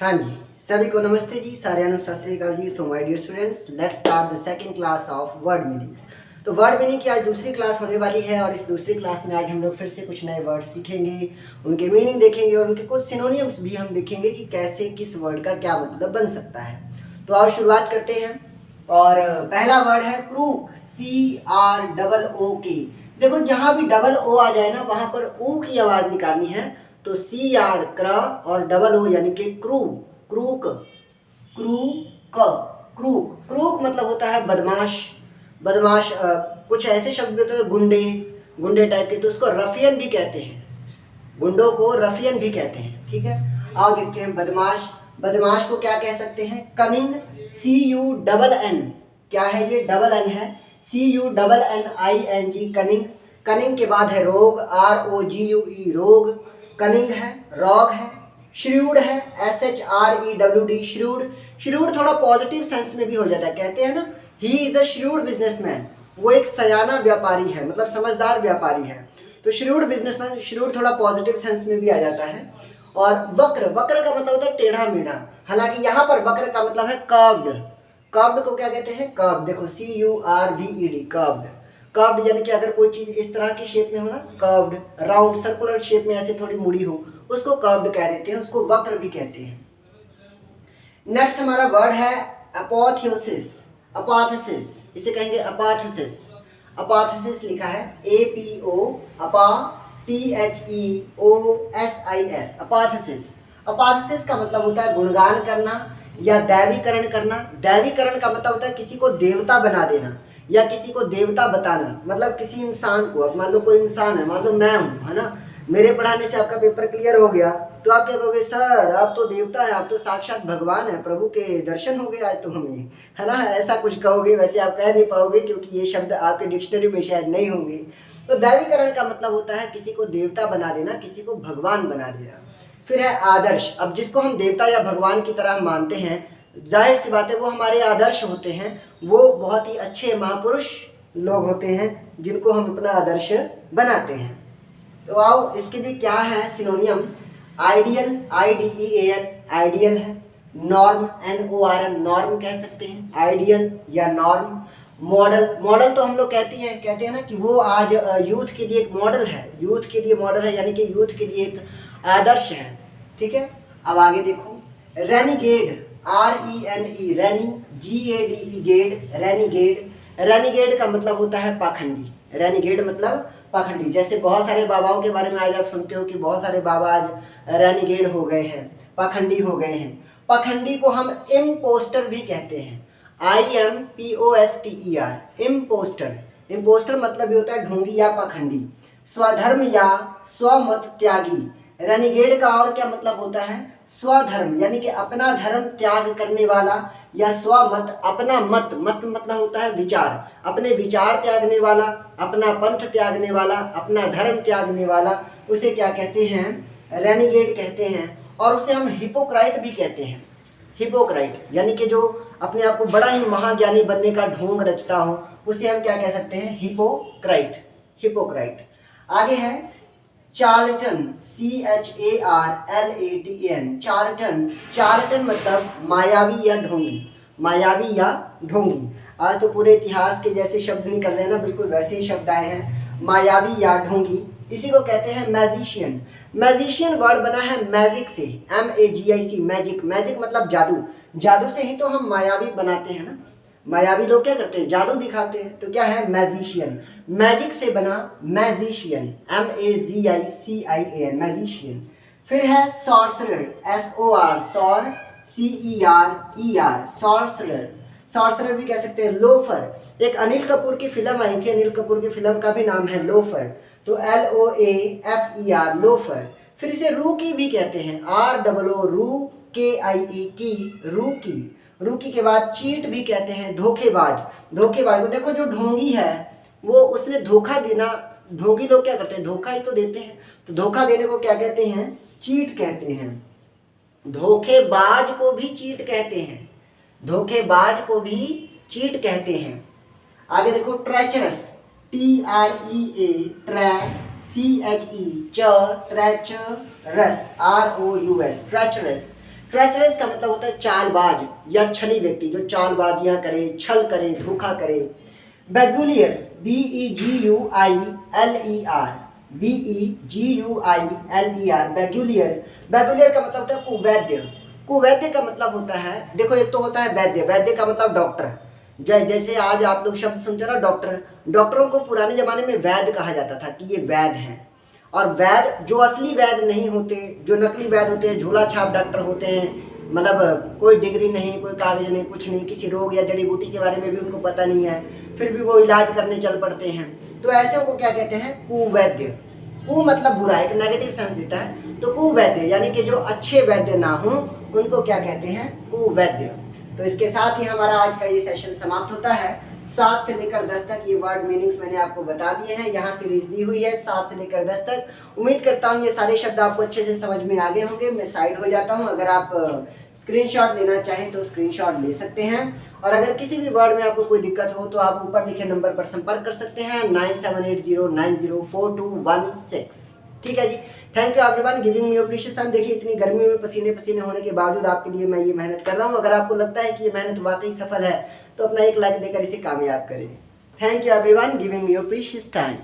हाँ जी, सभी को नमस्ते जी, सारे सत श्री अकाल जी। So my dear students, let's start the second class of word meanings. तो वर्ड मीनिंग की आज दूसरी क्लास होने वाली है और इस दूसरी क्लास में आज हम लोग फिर से कुछ नए वर्ड सीखेंगे, उनके मीनिंग देखेंगे और उनके कुछ सिनोनियम्स भी हम देखेंगे कि कैसे किस वर्ड का क्या मतलब बन सकता है। तो आओ शुरुआत करते हैं। और पहला वर्ड है क्रूक, CROOK। देखो जहाँ भी डबल ओ आ जाए ना वहाँ पर ऊ की आवाज़ निकालनी है। तो CR क्र और डबल ओ यानी कि क्रू, क्रूक, क्रूक। क्रूक मतलब होता है बदमाश। बदमाश कुछ ऐसे शब्द होते हैं गुंडे, गुंडे टाइप के, तो उसको रफियन भी कहते हैं। गुंडों को रफियन भी कहते हैं। ठीक है, आओ देखते हैं बदमाश। बदमाश को क्या कह सकते हैं? Cunning, CUNN। क्या है ये? डबल एन है, CUNNING, कनिंग। कनिंग के बाद है रोग, ROGUE, रोग। कनिंग है, रॉग है, श्रूड है, SHREWD, श्रूड। श्रूड थोड़ा पॉजिटिव सेंस में भी हो जाता है, कहते हैं ना he is a shrewd businessman, वो एक सयाना व्यापारी है, मतलब समझदार व्यापारी है। तो श्रूड बिजनेसमैन, श्रूड थोड़ा पॉजिटिव सेंस में भी आ जाता है। और वक्र, वक्र का मतलब होता है टेढ़ा मेढ़ा। हालांकि यहाँ पर वक्र का मतलब है कर्व्ड। कर्व्ड को क्या कहते हैं? कर्व्ड। देखो CURVED, कर्व्ड। कर्व्ड यानी कि अगर कोई चीज इस तरह की शेप में हो ना, कर्व्ड, राउंड, सर्कुलर शेप में ऐसे थोड़ी मुड़ी हो, उसको कर्व्ड कह देते हैं, उसको वक्र भी कहते हैं। नेक्स्ट हमारा वर्ड है अपोथियोसिस। अपाथेसिस, इसे कहेंगे अपाथेसिस। अपाथेसिस लिखा है APO, अपा THEOSIS, अपाथेसिस। अपाथेसिस का मतलब होता है गुणगान करना या दैवीकरण करना। दैवीकरण का मतलब होता है किसी को देवता बना देना या किसी को देवता बताना। मतलब किसी इंसान को, अब मान लो कोई इंसान है, मान लो मैं हूँ, है ना, मेरे पढ़ाने से आपका पेपर क्लियर हो गया, तो आप क्या कहोगे? सर आप तो देवता हैं, आप तो साक्षात भगवान हैं, प्रभु के दर्शन हो गए आज तो हमें, है ना, ऐसा कुछ कहोगे। वैसे आप कह नहीं पाओगे क्योंकि ये शब्द आपके डिक्शनरी में शायद नहीं होंगे। तो दैवीकरण का मतलब होता है किसी को देवता बना देना, किसी को भगवान बना देना। फिर है आदर्श। अब जिसको हम देवता या भगवान की तरह मानते हैं, जाहिर सी बात है वो हमारे आदर्श होते हैं, वो बहुत ही अच्छे महापुरुष लोग होते हैं जिनको हम अपना आदर्श बनाते हैं। तो आओ इसके लिए क्या है सिनोनियम? आइडियल, IDEAL, आइडियल है। नॉर्म, NORM, नॉर्म कह सकते हैं, आइडियल या नॉर्म। मॉडल, मॉडल तो हम लोग कहते हैं ना कि वो आज यूथ के लिए एक मॉडल है, यूथ के लिए मॉडल है, यानी कि यूथ के लिए एक आदर्श है। ठीक है, अब आगे देखो। रेनिगेड, RENE, रेनी, GADE, गेड, रेनिगेड। रेनिगेड का मतलब होता है पाखंडी। रेनिगेड मतलब पाखंडी। जैसे बहुत सारे बाबाओं के बारे में आज आप सुनते हो कि बहुत सारे बाबा आज रेनिगेड हो गए हैं, पाखंडी हो गए हैं। पाखंडी को हम इम्पोस्टर भी कहते हैं, IMPOSTER, इम्पोस्टर। इम्पोस्टर मतलब ये होता है ढोंगी या पाखंडी। स्वधर्म या स्वमत त्यागी। रेनिगेड का और क्या मतलब होता है? स्वधर्म, यानी कि अपना धर्म त्याग करने वाला, या स्वमत, अपना मत, मत मतलब होता है विचार, अपने विचार त्यागने वाला, अपना पंथ त्यागने वाला, अपना धर्म त्यागने वाला, उसे क्या कहते हैं? रेनिगेड कहते हैं। और उसे हम हिपोक्राइट भी कहते हैं। हिपोक्राइट यानी कि जो अपने आप को बड़ा ही महाज्ञानी बनने का ढोंग रचता हो, उसे हम क्या कह सकते हैं? Hypocrite, hypocrite. आगे है चार्लटन, CHARLATAN, चार्लटन। चार्लटन मतलब मायावी या ढोंगी, मायावी या ढोंगी। आज तो पूरे इतिहास के जैसे शब्द निकल रहे हैं ना, बिल्कुल वैसे ही शब्द आए हैं, मायावी या ढोंगी। इसी को कहते हैं मैजिशियन। मैजिशियन वर्ड बना है मैजिक से, MAGIC, मैजिक। मैजिक मतलब जादू, जादू से ही तो हम मायावी बनाते हैं ना। मायावी लोग क्या करते हैं? जादू दिखाते हैं। तो क्या है? मैजिशियन। मैजिक से बना मैजिशियन, MAGICIAN, मैजिशियन। फिर है sorcerer, SOR, sor, CERER, sorcerer. Sorcerer भी कह सकते हैं। लोफर, एक अनिल कपूर की फिल्म आई थी, अनिल कपूर की फिल्म का भी नाम है लोफर, तो LOAFER, लोफर। फिर इसे रूकी भी कहते हैं, ROO, रू, KIE, की, रूकी। रूकी के बाद चीट भी कहते हैं, धोखेबाज। धोखेबाज को देखो, जो ढोंगी है वो उसने धोखा देना, ढोंगी लोग क्या करते हैं? धोखा ही तो देते हैं। तो धोखा देने को क्या कहते हैं? चीट कहते हैं। धोखेबाज को भी चीट कहते हैं, धोखेबाज को भी चीट कहते हैं। आगे देखो ट्रेचरस, TREA, ट्रै, CHE, च, ट्रेचरस, ROUS, ट्रेचरस। ट्रेचरस का मतलब होता है चालबाज या छली व्यक्ति, जो चालबाजियां करे, छल करे, धोखा करे। बेगुलियर, BEGUILER, BEGUILER, बेगुलियर। बेगुलियर का मतलब होता है कुवैद्य। कुवैद्य का मतलब होता है, देखो एक तो होता है वैद्य, वैद्य का मतलब डॉक्टर। जैसे आज आप लोग शब्द सुनते हो ना डॉक्टर, डॉक्टरों को पुराने जमाने में वैद्य कहा जाता था कि ये वैद्य हैं। और वैद्य जो असली वैद्य नहीं होते, जो नकली वैद्य होते हैं, झोला छाप डॉक्टर होते हैं, मतलब कोई डिग्री नहीं, कोई कागज नहीं, कुछ नहीं, किसी रोग या जड़ी बूटी के बारे में भी उनको पता नहीं है, फिर भी वो इलाज करने चल पड़ते हैं, तो ऐसे को क्या कहते हैं? कुवैद्य। कु मतलब बुरा, एक नेगेटिव सेंस देता है, तो कुवैद्य यानी कि जो अच्छे वैद्य ना हो उनको क्या कहते हैं? कुवैद्य। तो इसके साथ ही हमारा आज का ये सेशन समाप्त होता है। 7 से लेकर 10 तक ये वर्ड मीनिंग्स मैंने आपको बता दिए हैं, यहाँ सीरीज दी हुई है 7 से लेकर 10 तक। उम्मीद करता हूँ ये सारे शब्द आपको अच्छे से समझ में आ गए होंगे। मैं साइड हो जाता हूँ, अगर आप स्क्रीनशॉट लेना चाहें तो स्क्रीनशॉट ले सकते हैं, और अगर किसी भी वर्ड में आपको कोई दिक्कत हो तो आप ऊपर लिखे नंबर पर संपर्क कर सकते हैं 9780904216। ठीक है जी। Thank you everyone giving me your precious time. देखिए इतनी गर्मी में पसीने पसीने होने के बावजूद आपके लिए मैं ये मेहनत कर रहा हूँ। अगर आपको लगता है कि ये मेहनत वाकई सफल है तो अपना एक लाइक देकर इसे कामयाब करें। Thank you everyone giving me your precious time.